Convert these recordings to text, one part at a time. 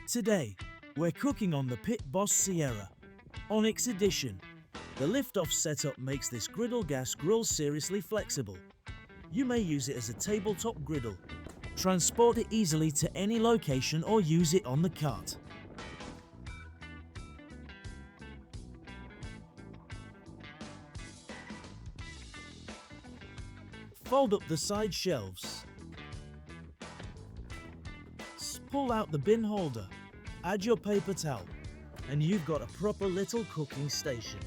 Today, we're cooking on the Pit Boss Sierra Onyx Edition. The lift-off setup makes this griddle gas grill seriously flexible. You may use it as a tabletop griddle, transport it easily to any location, or use it on the cart. Fold up the side shelves. Pull out the bin holder. Add your paper towel, and you've got a proper little cooking station.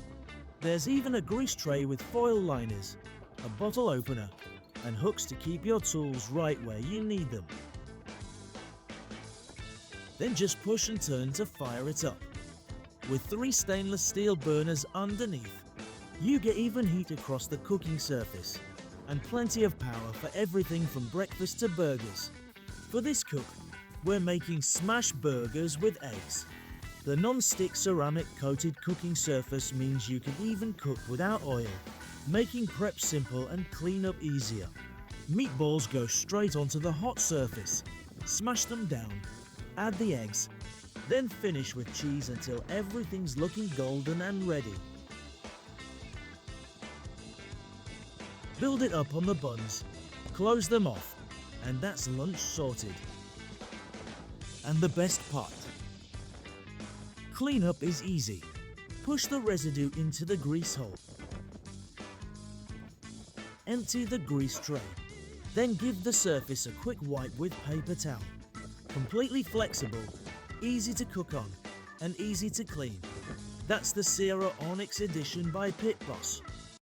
There's even a grease tray with foil liners, a bottle opener, and hooks to keep your tools right where you need them. Then just push and turn to fire it up. With 3 stainless steel burners underneath, you get even heat across the cooking surface, and plenty of power for everything from breakfast to burgers. For this cook, we're making smash burgers with eggs. The non-stick ceramic coated cooking surface means you can even cook without oil, making prep simple and cleanup easier. Meatballs go straight onto the hot surface. Smash them down, add the eggs, then finish with cheese until everything's looking golden and ready. Build it up on the buns, close them off, and that's lunch sorted. And the best part, cleanup is easy. Push the residue into the grease hole. Empty the grease tray. Then give the surface a quick wipe with paper towel. Completely flexible, easy to cook on, and easy to clean. That's the Sierra Onyx Edition by Pit Boss.